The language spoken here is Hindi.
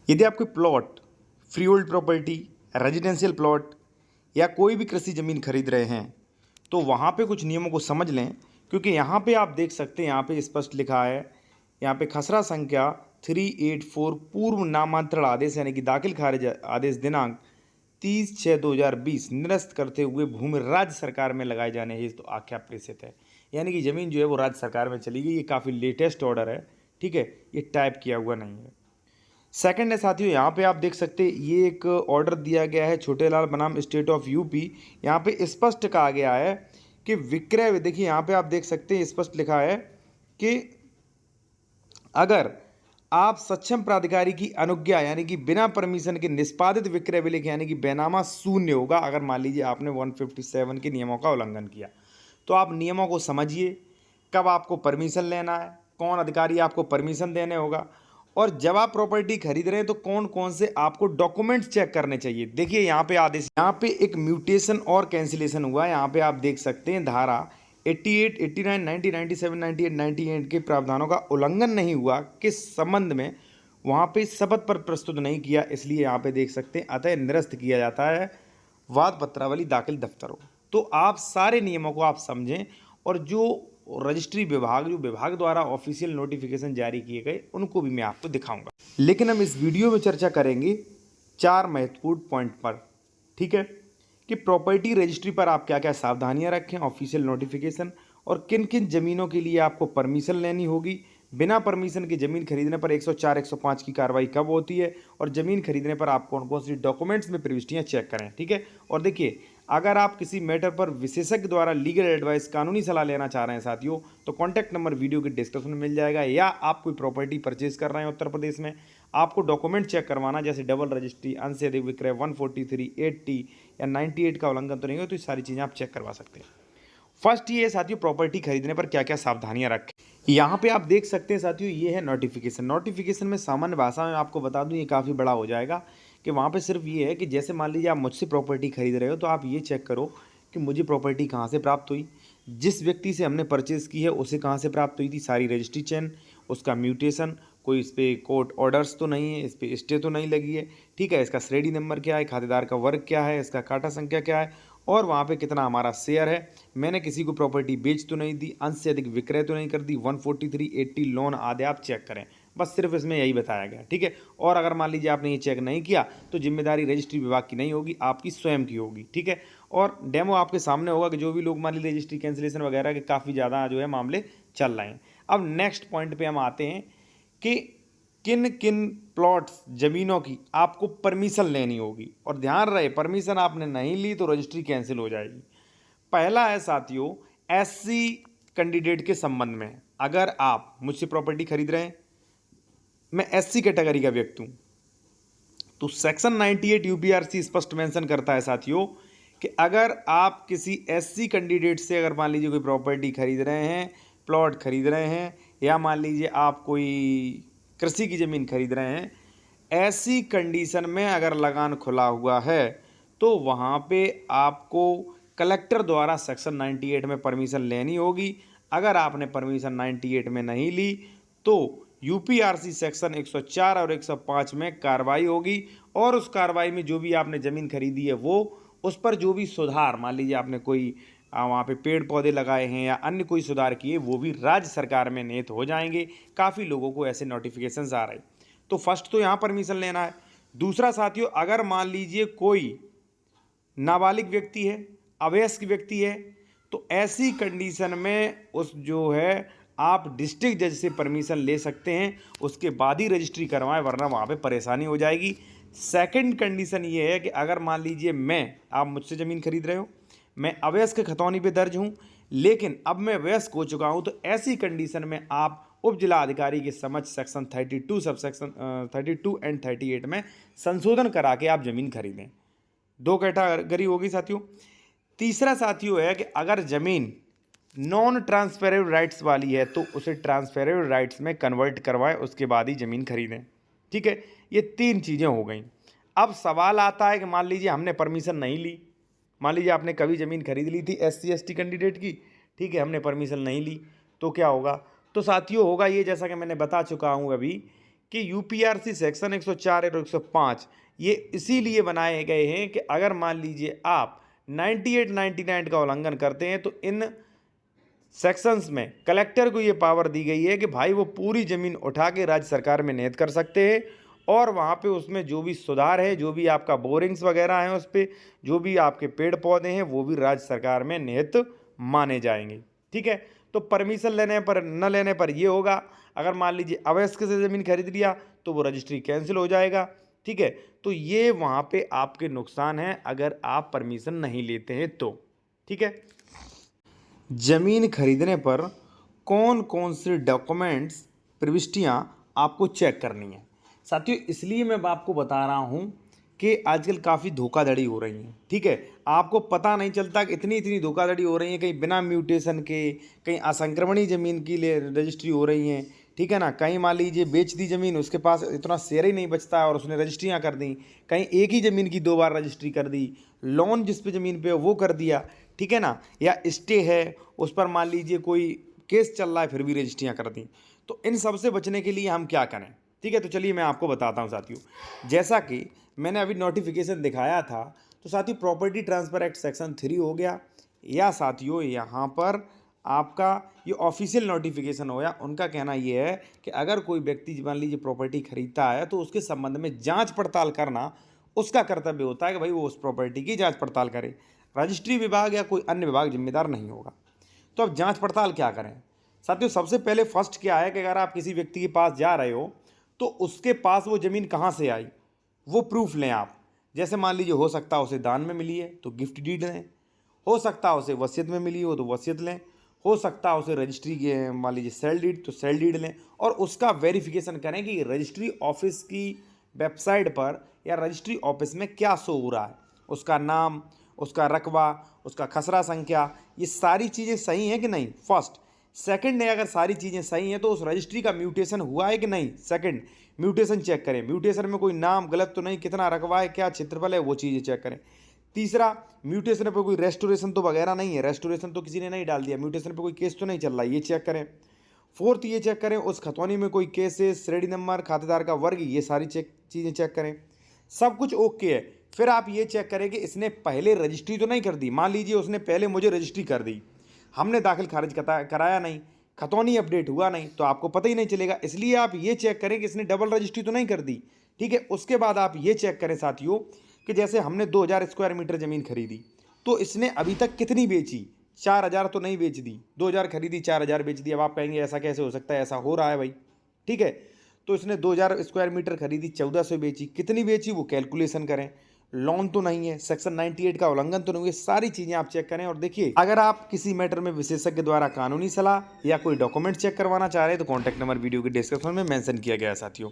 यदि आपके plot, free hold property, residential plot या कोई भी कृषि ज़मीन खरीद रहे हैं तो वहाँ पे कुछ नियमों को समझ लें, क्योंकि यहाँ पे आप देख सकते हैं, यहाँ पे स्पष्ट लिखा है, यहाँ पे खसरा संख्या 384 पूर्व नामांतरण आदेश यानी कि दाखिल खारिज आदेश दिनांक 30/6/2020 निरस्त करते हुए भूमि राज्य सरकार में लगाए जाने हेतु तो आख्या प्रेषित है। यानी कि ज़मीन जो है वो राज्य सरकार में चली गई। ये काफ़ी लेटेस्ट ऑर्डर है, ठीक है, ये टाइप किया हुआ नहीं है। सेकंड है साथियों, यहाँ पे आप देख सकते हैं ये एक ऑर्डर दिया गया है छोटेलाल बनाम स्टेट ऑफ यूपी। यहाँ पे स्पष्ट कहा गया है कि विक्रय, देखिए यहाँ पे आप देख सकते हैं स्पष्ट लिखा है कि अगर आप सक्षम प्राधिकारी की अनुज्ञा यानी कि बिना परमिशन के निष्पादित विक्रय विलेख यानी कि बैनामा शून्य होगा। अगर मान लीजिए आपने 157 के नियमों का उल्लंघन किया तो आप नियमों को समझिए, कब आपको परमिशन लेना है, कौन अधिकारी आपको परमिशन देने होगा, और जब आप प्रॉपर्टी खरीद रहे हैं तो कौन कौन से आपको डॉक्यूमेंट्स चेक करने चाहिए। देखिए यहाँ पे आदेश, यहाँ पे एक म्यूटेशन और कैंसिलेशन हुआ है। यहाँ पे आप देख सकते हैं धारा 88, 89, 90, 97, 98, 98 के प्रावधानों का उल्लंघन नहीं हुआ के संबंध में वहाँ पे शपथ पर प्रस्तुत नहीं किया, इसलिए यहाँ पे देख सकते हैं अतः निरस्त किया जाता है वाद पत्रावली दाखिल दफ्तरों। तो आप सारे नियमों को आप समझें, और जो रजिस्ट्री विभाग, जो विभाग द्वारा ऑफिशियल नोटिफिकेशन जारी किए गए उनको भी मैं आपको दिखाऊंगा। लेकिन हम इस वीडियो में चर्चा करेंगे 4 महत्वपूर्ण पॉइंट पर, ठीक है, कि प्रॉपर्टी रजिस्ट्री पर आप क्या क्या सावधानियां रखें, ऑफिशियल नोटिफिकेशन, और किन किन ज़मीनों के लिए आपको परमिशन लेनी होगी, बिना परमिशन की ज़मीन खरीदने पर 104, 105 की कार्रवाई कब होती है, और ज़मीन खरीदने पर आप कौन कौन सी डॉक्यूमेंट्स में प्रविष्टियाँ चेक करें, ठीक है। और देखिए, अगर आप किसी मैटर पर विशेषज्ञ द्वारा लीगल एडवाइस, कानूनी सलाह लेना चाह रहे हैं साथियों, तो कॉन्टैक्ट नंबर वीडियो के डिस्क्रिप्शन में मिल जाएगा। या आप कोई प्रॉपर्टी परचेज कर रहे हैं उत्तर प्रदेश में, आपको डॉक्यूमेंट चेक करवाना, जैसे डबल रजिस्ट्री, अंश से अधिक विक्रय, 143, 80 या 98 का उल्लंघन तो नहीं हो, तो ये सारी चीज़ें आप चेक करवा सकते हैं। फर्स्ट ये है साथियों, प्रॉपर्टी खरीदने पर क्या क्या सावधानियां रखें। यहाँ पे आप देख सकते हैं साथियों, ये है नोटिफिकेशन। नोटिफिकेशन में सामान्य भाषा में आपको बता दूं, ये काफ़ी बड़ा हो जाएगा, कि वहाँ पे सिर्फ ये है कि जैसे मान लीजिए आप मुझसे प्रॉपर्टी खरीद रहे हो तो आप ये चेक करो कि मुझे प्रॉपर्टी कहाँ से प्राप्त हुई, जिस व्यक्ति से हमने परचेज़ की है उसे कहाँ से प्राप्त हुई थी, सारी रजिस्ट्री चेन, उसका म्यूटेशन, कोई इस पर कोर्ट ऑर्डर्स तो नहीं है, इस पर स्टे तो नहीं लगी है, ठीक है, इसका श्रेणी नंबर क्या है, खातेदार का वर्ग क्या है, इसका काटा संख्या क्या है, और वहाँ पे कितना हमारा शेयर है, मैंने किसी को प्रॉपर्टी बेच तो नहीं दी, अंश से अधिक विक्रय तो नहीं कर दी, 143, 80 लोन आदि आप चेक करें। बस सिर्फ इसमें यही बताया गया, ठीक है। और अगर मान लीजिए आपने ये चेक नहीं किया तो जिम्मेदारी रजिस्ट्री विभाग की नहीं होगी, आपकी स्वयं की होगी, ठीक है। और डेमो आपके सामने होगा कि जो भी लोग मान लीजिए रजिस्ट्री कैंसिलेशन वगैरह के काफ़ी ज़्यादा जो है मामले चल रहे हैं। अब नेक्स्ट पॉइंट पे हम आते हैं कि किन किन प्लॉट्स, ज़मीनों की आपको परमिशन लेनी होगी, और ध्यान रहे परमिशन आपने नहीं ली तो रजिस्ट्री कैंसिल हो जाएगी। पहला है साथियों, एससी कैंडिडेट के संबंध में। अगर आप मुझसे प्रॉपर्टी खरीद रहे हैं, मैं एससी कैटेगरी का व्यक्ति हूं, तो सेक्शन 98 यूपीआरसी स्पष्ट मेंशन करता है साथियों कि अगर आप किसी एससी कैंडिडेट से अगर मान लीजिए कोई प्रॉपर्टी खरीद रहे हैं, प्लॉट खरीद रहे हैं, या मान लीजिए आप कोई कृषि की ज़मीन खरीद रहे हैं, ऐसी कंडीशन में अगर लगान खुला हुआ है तो वहाँ पे आपको कलेक्टर द्वारा सेक्शन 98 में परमिशन लेनी होगी। अगर आपने परमिशन 98 में नहीं ली तो यूपीआरसी सेक्शन 104 और 105 में कार्रवाई होगी, और उस कार्रवाई में जो भी आपने ज़मीन खरीदी है वो, उस पर जो भी सुधार, मान लीजिए आपने कोई वहाँ पे पेड़ पौधे लगाए हैं या अन्य कोई सुधार किए, वो भी राज्य सरकार में निहित हो जाएंगे। काफ़ी लोगों को ऐसे नोटिफिकेशंस आ रहे हैं। तो फर्स्ट तो यहाँ परमिशन लेना है। दूसरा साथियों, अगर मान लीजिए कोई नाबालिग व्यक्ति है, अवयस्क व्यक्ति है, तो ऐसी कंडीशन में उस जो है आप डिस्ट्रिक्ट जज से परमिशन ले सकते हैं, उसके बाद ही रजिस्ट्री करवाएं, वरना वहाँ पे परेशानी हो जाएगी। सेकंड कंडीशन ये है कि अगर मान लीजिए आप मुझसे ज़मीन खरीद रहे हो, मैं अवयस्क खतौनी पे दर्ज हूँ, लेकिन अब मैं वयस्क हो चुका हूँ, तो ऐसी कंडीशन में आप उप जिला अधिकारी के समक्ष सेक्शन 32 सब सेक्शन 32 एंड 38 में संशोधन करा के आप ज़मीन खरीदें। 2 कैटेगरी होगी साथियों। तीसरा साथियों है कि अगर ज़मीन नॉन ट्रांसफरेबल राइट्स वाली है तो उसे ट्रांसफरेबल राइट्स में कन्वर्ट करवाएं, उसके बाद ही ज़मीन खरीदें, ठीक है। ये 3 चीज़ें हो गई। अब सवाल आता है कि मान लीजिए हमने परमिशन नहीं ली, मान लीजिए आपने कभी ज़मीन खरीद ली थी एससी एसटी कैंडिडेट की, ठीक है, हमने परमिशन नहीं ली, तो क्या होगा। तो साथियों होगा ये, जैसा कि मैंने बता चुका हूँ अभी, कि यूपीआरसी सेक्शन 104 और 105 ये इसीलिए बनाए गए हैं कि अगर मान लीजिए आप 98, 99 का उल्लंघन करते हैं तो इन सेक्शंस में कलेक्टर को ये पावर दी गई है कि भाई वो पूरी ज़मीन उठा के राज्य सरकार में निहित कर सकते हैं और वहाँ पे उसमें जो भी सुधार है, जो भी आपका बोरिंग्स वगैरह हैं, उस पर जो भी आपके पेड़ पौधे हैं वो भी राज्य सरकार में निहित माने जाएंगे। ठीक है, तो परमिशन लेने पर न लेने पर ये होगा, अगर मान लीजिए अवैध से ज़मीन खरीद लिया तो वो रजिस्ट्री कैंसिल हो जाएगा। ठीक है, तो ये वहाँ पे आपके नुकसान हैं अगर आप परमिशन नहीं लेते हैं तो। ठीक है, ज़मीन खरीदने पर कौन कौन से डॉक्यूमेंट्स प्रविष्टियाँ आपको चेक करनी है साथियों, इसलिए मैं आपको बता रहा हूँ कि आजकल काफ़ी धोखाधड़ी हो रही है। ठीक है, आपको पता नहीं चलता कि इतनी धोखाधड़ी हो रही है, कहीं बिना म्यूटेशन के, कहीं असंक्रमणी ज़मीन की रजिस्ट्री हो रही हैं। ठीक है ना, कहीं मान लीजिए बेच दी ज़मीन, उसके पास इतना शेयर ही नहीं बचता है और उसने रजिस्ट्रियाँ कर दी, कहीं एक ही ज़मीन की 2 बार रजिस्ट्री कर दी, लोन जिस पे ज़मीन पे वो कर दिया। ठीक है ना, या स्टे है उस पर मान लीजिए कोई केस चल रहा है फिर भी रजिस्ट्रियाँ कर दी। तो इन सब से बचने के लिए हम क्या करें? ठीक है, तो चलिए मैं आपको बताता हूँ साथियों। जैसा कि मैंने अभी नोटिफिकेशन दिखाया था, तो साथियों प्रॉपर्टी ट्रांसफ़र एक्ट सेक्शन 3 हो गया, या साथियों यहाँ पर आपका ये ऑफिशियल नोटिफिकेशन हो गया। उनका कहना ये है कि अगर कोई व्यक्ति मान लीजिए प्रॉपर्टी खरीदता है तो उसके संबंध में जांच पड़ताल करना उसका कर्तव्य होता है कि भाई वो उस प्रॉपर्टी की जांच पड़ताल करे। रजिस्ट्री विभाग या कोई अन्य विभाग जिम्मेदार नहीं होगा। तो अब जांच पड़ताल क्या करें साथियों? सबसे पहले फर्स्ट क्या है कि अगर आप किसी व्यक्ति के पास जा रहे हो तो उसके पास वो ज़मीन कहाँ से आई वो प्रूफ लें आप। जैसे मान लीजिए हो सकता है उसे दान में मिली है तो गिफ्ट डीड लें, हो सकता है उसे वसीयत में मिली हो तो वसीयत लें, हो सकता है उसे रजिस्ट्री के मान लीजिए सेल डीड तो सेल डीड लें, और उसका वेरिफिकेशन करें कि रजिस्ट्री ऑफिस की वेबसाइट पर या रजिस्ट्री ऑफिस में क्या शो हो रहा है, उसका नाम, उसका रकबा, उसका खसरा संख्या, ये सारी चीज़ें सही हैं कि नहीं, फर्स्ट। सेकंड है, अगर सारी चीज़ें सही हैं तो उस रजिस्ट्री का म्यूटेशन हुआ है कि नहीं, सेकंड म्यूटेशन चेक करें, म्यूटेशन में कोई नाम गलत तो नहीं, कितना रकबा है, क्या क्षेत्रफल है, वो चीज़ें चेक करें। तीसरा, म्यूटेशन पे कोई रेस्टोरेशन तो वगैरह नहीं है, रेस्टोरेशन तो किसी ने नहीं डाल दिया, म्यूटेशन पे कोई केस तो नहीं चल रहा है, ये चेक करें। फोर्थ, ये चेक करें उस खतौनी में कोई केस है, श्रेणी नंबर, खातेदार का वर्ग, ये सारी चीज़ें चेक करें। सब कुछ ओके है, फिर आप ये चेक करें कि इसने पहले रजिस्ट्री तो नहीं कर दी। मान लीजिए उसने पहले मुझे रजिस्ट्री कर दी, हमने दाखिल खारिज कराया नहीं, खतौनी अपडेट हुआ नहीं, तो आपको पता ही नहीं चलेगा। इसलिए आप ये चेक करें कि इसने डबल रजिस्ट्री तो नहीं कर दी। ठीक है, उसके बाद आप ये चेक करें साथियों कि जैसे हमने 2000 स्क्वायर मीटर ज़मीन खरीदी तो इसने अभी तक कितनी बेची, 4000 तो नहीं बेच दी, 2000 खरीदी 4000 बेच दी। अब आप कहेंगे ऐसा कैसे हो सकता है, ऐसा हो रहा है भाई। ठीक है, तो इसने 2000 स्क्वायर मीटर खरीदी, 1400 बेची, कितनी बेची वो कैलकुलेशन करें, लोन तो नहीं है, सेक्शन 98 का उल्लंघन तो नहीं है, सारी चीज़ें आप चेक करें। और देखिए, अगर आप किसी मैटर में विशेषज्ञ द्वारा कानूनी सलाह या कोई डॉक्यूमेंट चेक करवाना चाह रहे हैं तो कॉन्टैक्ट नंबर वीडियो के डिस्क्रिप्शन में मेंशन किया गया है साथियों।